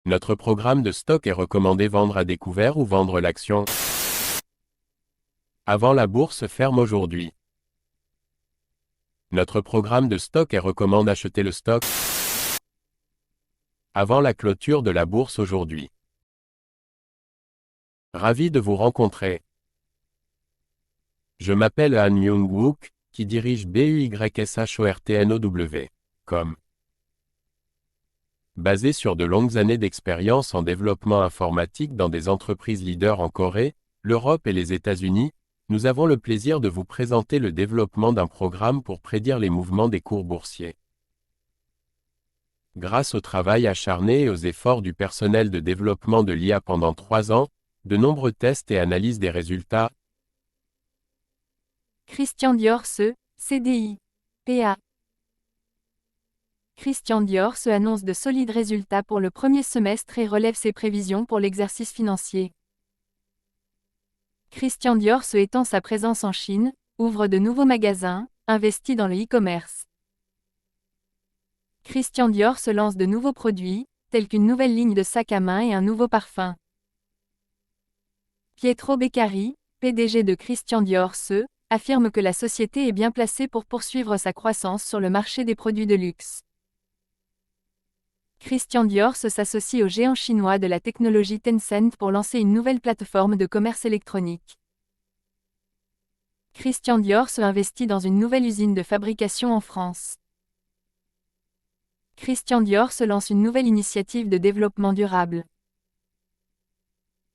Notre programme de stock est recommandé vendre à découvert ou vendre l'action avant la bourse ferme aujourd'hui. Notre programme de stock est recommande acheter le stock avant la clôture de la bourse aujourd'hui. Ravi de vous rencontrer. Je m'appelle Han Myung-wook, qui dirige BUYSHORTNOW.com. Basé sur de longues années d'expérience en développement informatique dans des entreprises leaders en Corée, l'Europe et les États-Unis, nous avons le plaisir de vous présenter le développement d'un programme pour prédire les mouvements des cours boursiers. Grâce au travail acharné et aux efforts du personnel de développement de l'IA pendant 3 ans, de nombreux tests et analyses des résultats, Christian Dior CDI, PA. Christian Dior annonce de solides résultats pour le premier semestre et relève ses prévisions pour l'exercice financier. Christian Dior étend sa présence en Chine, ouvre de nouveaux magasins, investit dans le e-commerce. Christian Dior lance de nouveaux produits, tels qu'une nouvelle ligne de sacs à main et un nouveau parfum. Pietro Beccari, PDG de Christian Dior affirme que la société est bien placée pour poursuivre sa croissance sur le marché des produits de luxe. Christian Dior s'associe au géant chinois de la technologie Tencent pour lancer une nouvelle plateforme de commerce électronique. Christian Dior investit dans une nouvelle usine de fabrication en France. Christian Dior lance une nouvelle initiative de développement durable.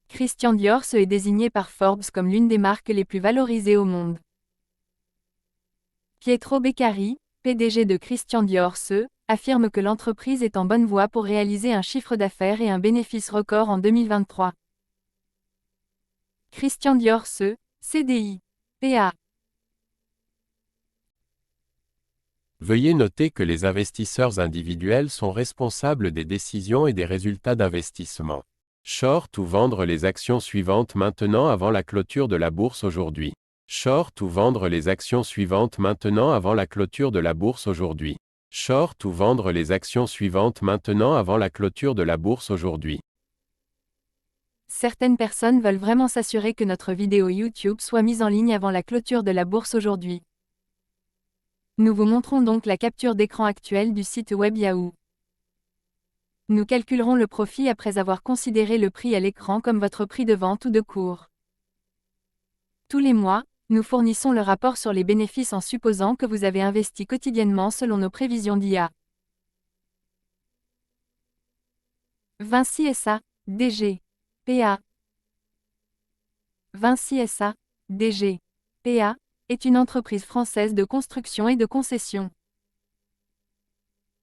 Christian Dior est désigné par Forbes comme l'une des marques les plus valorisées au monde. Pietro Beccari, PDG de Christian Dior affirme que l'entreprise est en bonne voie pour réaliser un chiffre d'affaires et un bénéfice record en 2023. Christian Dior CDI, PA. Veuillez noter que les investisseurs individuels sont responsables des décisions et des résultats d'investissement. Short ou vendre les actions suivantes maintenant avant la clôture de la bourse aujourd'hui. Short ou vendre les actions suivantes maintenant avant la clôture de la bourse aujourd'hui. Short ou vendre les actions suivantes maintenant avant la clôture de la bourse aujourd'hui. Certaines personnes veulent vraiment s'assurer que notre vidéo YouTube soit mise en ligne avant la clôture de la bourse aujourd'hui. Nous vous montrons donc la capture d'écran actuelle du site web Yahoo. Nous calculerons le profit après avoir considéré le prix à l'écran comme votre prix de vente ou de cours. Tous les mois, nous fournissons le rapport sur les bénéfices en supposant que vous avez investi quotidiennement selon nos prévisions d'IA. Vinci SA, DG, PA. Vinci SA, DG, PA, est une entreprise française de construction et de concession.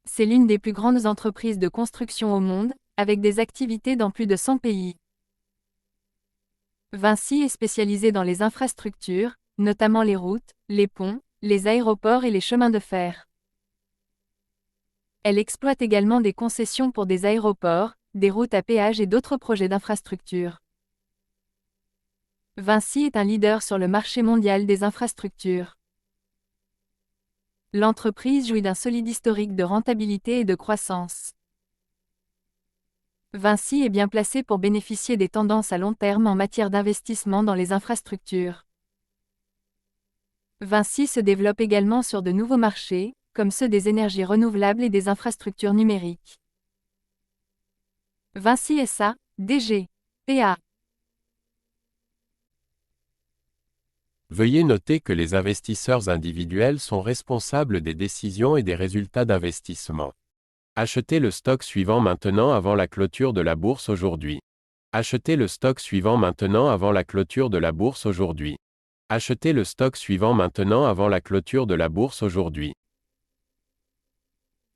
C'est l'une des plus grandes entreprises de construction au monde, avec des activités dans plus de 100 pays. Vinci est spécialisée dans les infrastructures, notamment les routes, les ponts, les aéroports et les chemins de fer. Elle exploite également des concessions pour des aéroports, des routes à péage et d'autres projets d'infrastructures. Vinci est un leader sur le marché mondial des infrastructures. L'entreprise jouit d'un solide historique de rentabilité et de croissance. Vinci est bien placé pour bénéficier des tendances à long terme en matière d'investissement dans les infrastructures. Vinci se développe également sur de nouveaux marchés, comme ceux des énergies renouvelables et des infrastructures numériques. Vinci SA, DG, PA. Veuillez noter que les investisseurs individuels sont responsables des décisions et des résultats d'investissement. Achetez le stock suivant maintenant avant la clôture de la bourse aujourd'hui. Achetez le stock suivant maintenant avant la clôture de la bourse aujourd'hui. Achetez le stock suivant maintenant avant la clôture de la bourse aujourd'hui.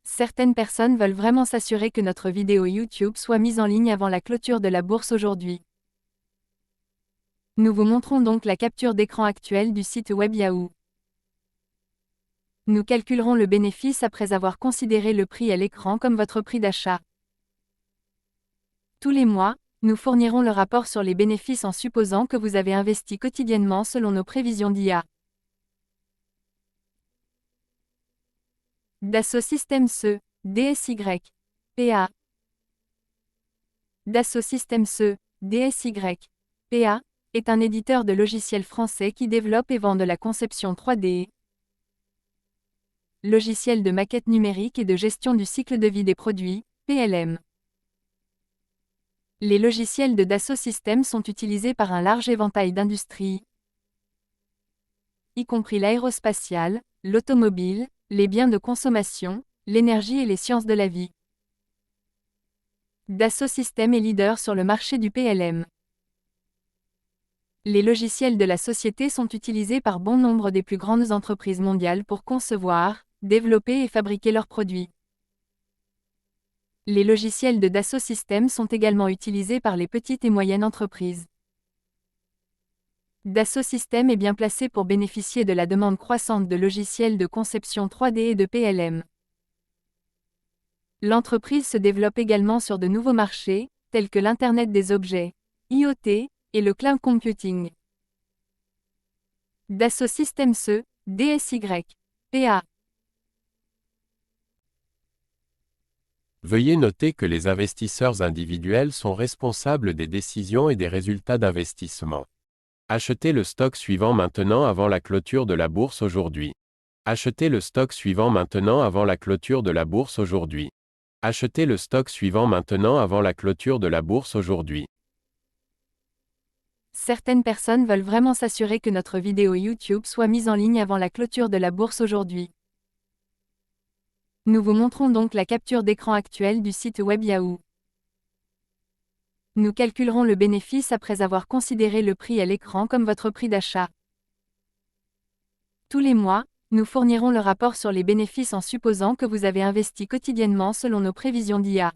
Certaines personnes veulent vraiment s'assurer que notre vidéo YouTube soit mise en ligne avant la clôture de la bourse aujourd'hui. Nous vous montrons donc la capture d'écran actuelle du site web Yahoo. Nous calculerons le bénéfice après avoir considéré le prix à l'écran comme votre prix d'achat. Tous les mois, nous fournirons le rapport sur les bénéfices en supposant que vous avez investi quotidiennement selon nos prévisions d'IA. Dassault Systèmes DSY, PA. Dassault Systèmes DSY, PA, est un éditeur de logiciels français qui développe et vend de la conception 3D, logiciel de maquette numérique et de gestion du cycle de vie des produits, PLM. Les logiciels de Dassault Systèmes sont utilisés par un large éventail d'industries, y compris l'aérospatiale, l'automobile, les biens de consommation, l'énergie et les sciences de la vie. Dassault Systèmes est leader sur le marché du PLM. Les logiciels de la société sont utilisés par bon nombre des plus grandes entreprises mondiales pour concevoir, développer et fabriquer leurs produits. Les logiciels de Dassault Systèmes sont également utilisés par les petites et moyennes entreprises. Dassault Systèmes est bien placé pour bénéficier de la demande croissante de logiciels de conception 3D et de PLM. L'entreprise se développe également sur de nouveaux marchés, tels que l'Internet des objets, IoT, et le cloud computing. Dassault Systèmes DSY, PA. Veuillez noter que les investisseurs individuels sont responsables des décisions et des résultats d'investissement. Achetez le stock suivant maintenant avant la clôture de la bourse aujourd'hui. Achetez le stock suivant maintenant avant la clôture de la bourse aujourd'hui. Achetez le stock suivant maintenant avant la clôture de la bourse aujourd'hui. Certaines personnes veulent vraiment s'assurer que notre vidéo YouTube soit mise en ligne avant la clôture de la bourse aujourd'hui. Nous vous montrons donc la capture d'écran actuelle du site web Yahoo. Nous calculerons le bénéfice après avoir considéré le prix à l'écran comme votre prix d'achat. Tous les mois, nous fournirons le rapport sur les bénéfices en supposant que vous avez investi quotidiennement selon nos prévisions d'IA.